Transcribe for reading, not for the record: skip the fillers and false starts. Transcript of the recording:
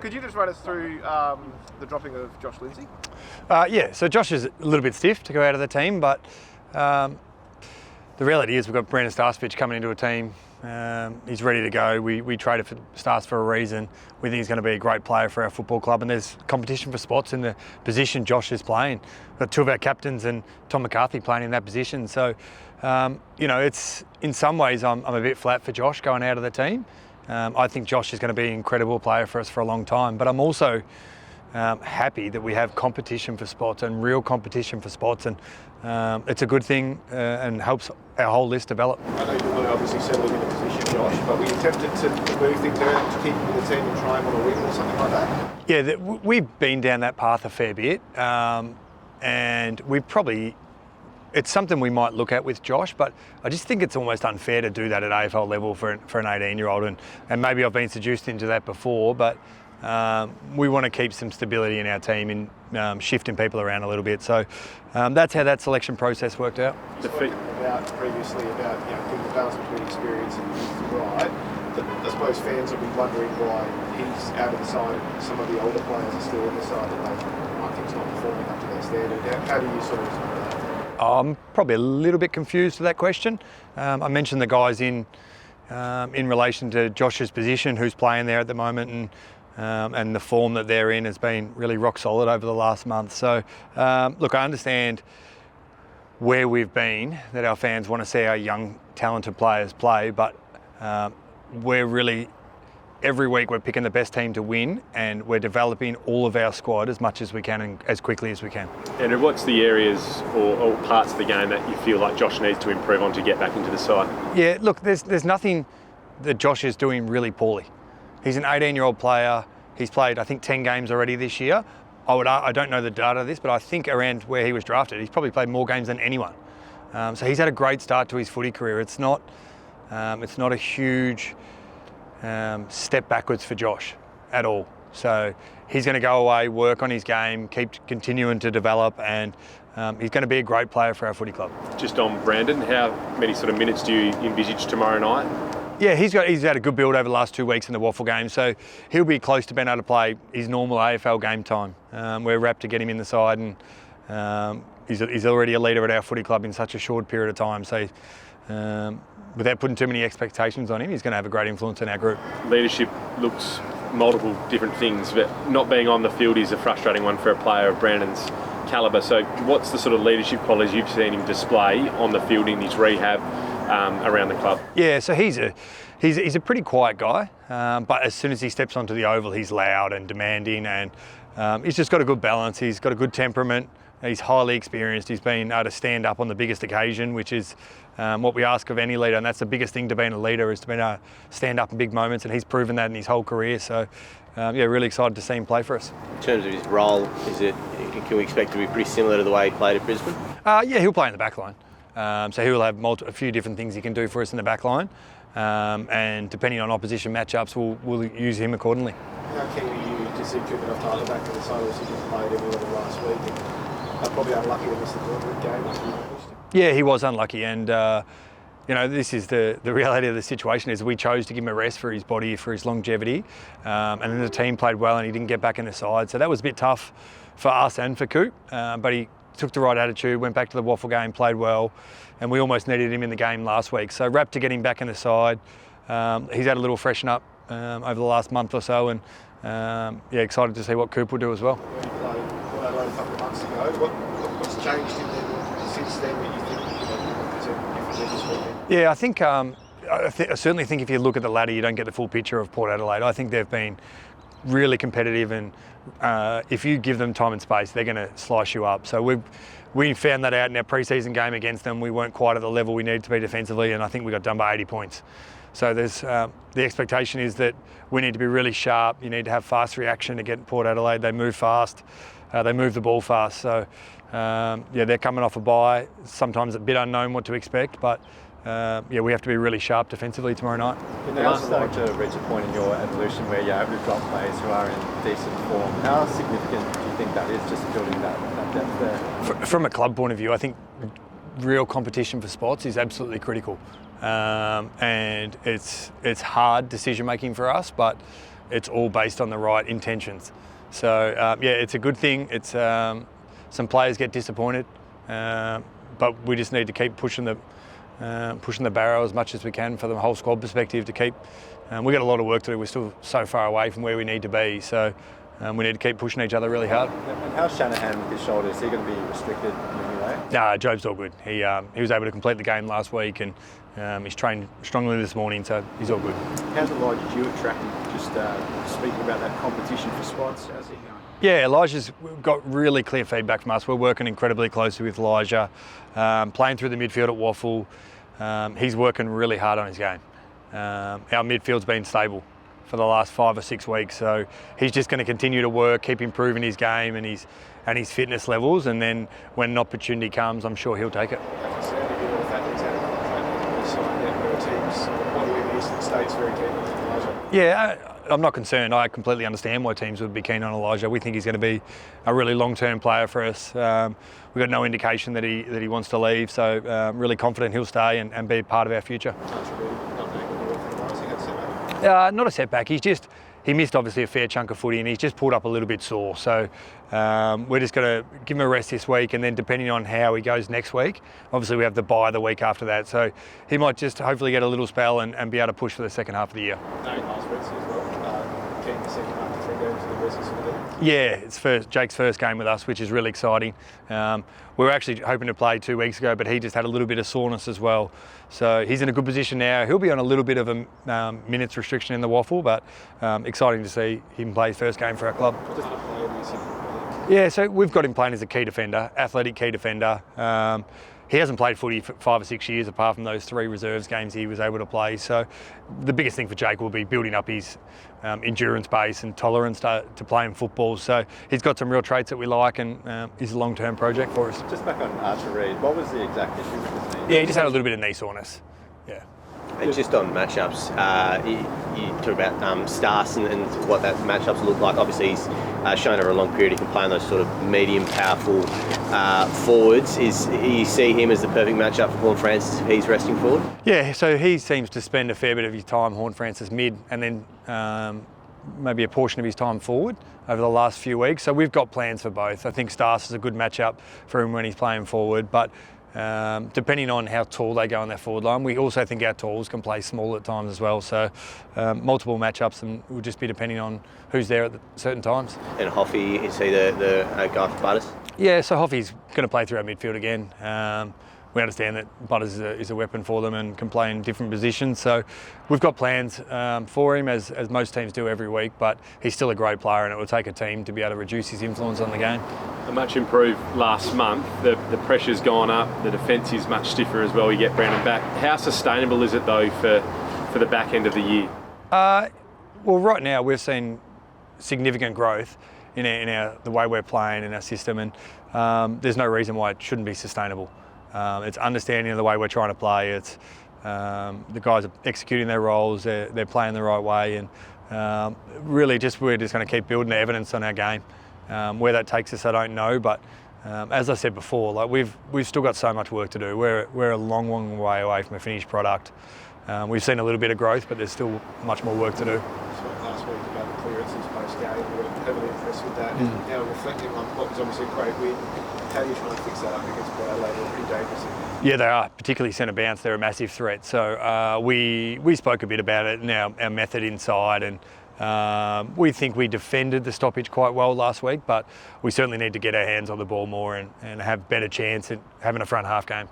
Could you just run us through the dropping of Josh Lindsay? Yeah, so Josh is a little bit stiff to go out of the team, but the reality is we've got Brandon Starcevich coming into a team. He's ready to go. We traded for Stars for a reason. We think he's going to be a great player for our football club, and there's competition for spots in the position Josh is playing. We've got two of our captains and Tom McCarthy playing in that position. So, it's in some ways I'm a bit flat for Josh going out of the team. I think Josh is going to be an incredible player for us for a long time, but I'm also happy that we have competition for spots and real competition for spots, and it's a good thing and helps our whole list develop. I know you're obviously settling in a position, Josh, but were you tempted to move things around to keep him in the team and try him on a wing or something like that? Yeah, we've been down that path a fair bit, and it's something we might look at with Josh, but I just think it's almost unfair to do that at AFL level for an 18-year-old, and maybe I've been seduced into that before, but we want to keep some stability in our team and shifting people around a little bit. So that's how that selection process worked out. You spoke previously about getting the balance between experience and youth right. I suppose fans will be wondering why he's out of the side and some of the older players are still in the side that they might think's not performing up to their standard. How do you sort of respond to that? I'm probably a little bit confused with that question. I mentioned the guys in relation to Josh's position, who's playing there at the moment, and the form that they're in has been really rock solid over the last month. So, look, I understand where we've been, that our fans want to see our young, talented players play, but we're really, every week we're picking the best team to win, and we're developing all of our squad as much as we can and as quickly as we can. Andrew, what's the areas or parts of the game that you feel like Josh needs to improve on to get back into the side? Yeah, look, there's nothing that Josh is doing really poorly. He's an 18-year-old player. He's played, I think, 10 games already this year. I don't know the data of this, but I think around where he was drafted, he's probably played more games than anyone. So he's had a great start to his footy career. It's not a huge step backwards for Josh at all. So he's going to go away, work on his game, keep continuing to develop, and he's going to be a great player for our footy club. Just on Brandon, how many sort of minutes do you envisage tomorrow night? Yeah, he's had a good build over the last 2 weeks in the Waffle game, so he'll be close to being able to play his normal AFL game time. We're rapt to get him in the side, and he's already a leader at our footy club in such a short period of time. So without putting too many expectations on him, he's going to have a great influence in our group. Leadership looks multiple different things, but not being on the field is a frustrating one for a player of Brandon's calibre. So what's the sort of leadership qualities you've seen him display on the field in his rehab around the club? Yeah, so he's a pretty quiet guy, but as soon as he steps onto the oval, he's loud and demanding, and he's just got a good balance. He's got a good temperament. He's highly experienced. He's been able to stand up on the biggest occasion, which is what we ask of any leader, and that's the biggest thing to being a leader, is to be able to stand up in big moments, and he's proven that in his whole career. So, really excited to see him play for us. In terms of his role, can we expect to be pretty similar to the way he played at Brisbane? Yeah, he'll play in the back line. So he will have a few different things he can do for us in the back line, and depending on opposition matchups, we'll use him accordingly. How keen are you to see Cooper Tyler back in the side? He played every level last week, and probably unlucky to miss the Gordon game after you pushed him. Yeah, he was unlucky, and this is the reality of the situation is we chose to give him a rest for his body, for his longevity, and then the team played well and he didn't get back in the side, so that was a bit tough for us and for Coop, but he took the right attitude, went back to the Waffle game, played well, and we almost needed him in the game last week. So rapt to get him back in the side. He's had a little freshen up over the last month or so, and excited to see what Coop will do as well. When you played Port Adelaide a couple of months ago, what's changed in them since then that you think is a different this weekend? Yeah, I think I certainly think if you look at the ladder, you don't get the full picture of Port Adelaide. I think they've been really competitive, and if you give them time and space, they're going to slice you up. So we found that out in our pre-season game against them. We weren't quite at the level we needed to be defensively, and I think we got done by 80 points. So there's the expectation is that we need to be really sharp. You need to have fast reaction to get Port Adelaide. They move fast. They move the ball fast. So they're coming off a bye. Sometimes a bit unknown what to expect, but we have to be really sharp defensively tomorrow night. You're now starting to reach a point in your evolution where you're able to drop players who are in decent form. How significant do you think that is, just building that depth there? From a club point of view, I think real competition for spots is absolutely critical. And it's hard decision making for us, but it's all based on the right intentions. So yeah, it's a good thing. It's some players get disappointed, but we just need to keep pushing the barrow as much as we can for the whole squad perspective to keep. We've got a lot of work to do. We're still so far away from where we need to be. So we need to keep pushing each other really hard. And how's Shanahan with his shoulder? Is he going to be restricted in any way? Nah, Job's all good. He was able to complete the game last week, and he's trained strongly this morning, so he's all good. How's Elijah Jewett tracking? Just speaking about that competition for spots, how's he going? Yeah, Elijah's got really clear feedback from us. We're working incredibly closely with Elijah, playing through the midfield at Waffle. He's working really hard on his game. Our midfield's been stable for the last 5 or 6 weeks, so he's just going to continue to work, keep improving his game and his fitness levels, and then when an opportunity comes, I'm sure he'll take it. Yeah, I'm not concerned. I completely understand why teams would be keen on Elijah. We think he's going to be a really long-term player for us. We've got no indication that he wants to leave, so really confident he'll stay and be part of our future. Not a setback. He missed obviously a fair chunk of footy, and he's just pulled up a little bit sore. So we're just going to give him a rest this week, and then depending on how he goes next week, obviously we have the bye the week after that. So he might just hopefully get a little spell and be able to push for the second half of the year. Yeah, it's Jake's first game with us, which is really exciting. We were actually hoping to play 2 weeks ago, but he just had a little bit of soreness as well. So he's in a good position now. He'll be on a little bit of a minutes restriction in the Waffle, but exciting to see him play his first game for our club. Yeah, so we've got him playing as a key defender, athletic key defender. He hasn't played footy for 5 or 6 years apart from those 3 reserves games he was able to play. So the biggest thing for Jake will be building up his endurance base and tolerance to playing football. So he's got some real traits that we like, and he's a long-term project for us. Just back on Archer Reid, what was the exact issue with his knee? Yeah, he just had a little bit of knee soreness. Yeah. And just on matchups, you talk about Stars and what that matchups look like. Obviously, he's shown over a long period he can play on those sort of medium, powerful forwards. You see him as the perfect matchup for Horn Francis if he's resting forward? Yeah, so he seems to spend a fair bit of his time Horn Francis mid, and then maybe a portion of his time forward over the last few weeks. So we've got plans for both. I think Stars is a good matchup for him when he's playing forward, but depending on how tall they go on their forward line, we also think our talls can play small at times as well. So multiple matchups, and will just be depending on who's there at certain times. And Hoffy, is he the guy for Butters? Yeah, so Hoffy's going to play through our midfield again. We understand that Butters is a weapon for them and can play in different positions. So we've got plans for him, as most teams do every week, but he's still a great player, and it will take a team to be able to reduce his influence on the game. A much improved last month. The pressure's gone up. The defence is much stiffer as well. You get Brandon back. How sustainable is it though for the back end of the year? Well, right now we've seen significant growth in the way we're playing in our system, and there's no reason why it shouldn't be sustainable. It's understanding of the way we're trying to play. It's the guys are executing their roles. They're playing the right way, and really we're just going to keep building the evidence on our game. Where that takes us, I don't know. But as I said before, like we've still got so much work to do. We're a long way away from a finished product. We've seen a little bit of growth, but there's still much more work to do. Last week about the clearances post-game, we were heavily impressed with that. Now reflecting on what was obviously a great win, how are you trying to fix that up against Port Adelaide? They're pretty dangerous. Yeah, they are, particularly centre bounce. They're a massive threat. So we spoke a bit about it and our method inside, and we think we defended the stoppage quite well last week, but we certainly need to get our hands on the ball more and have better chance at having a front half game.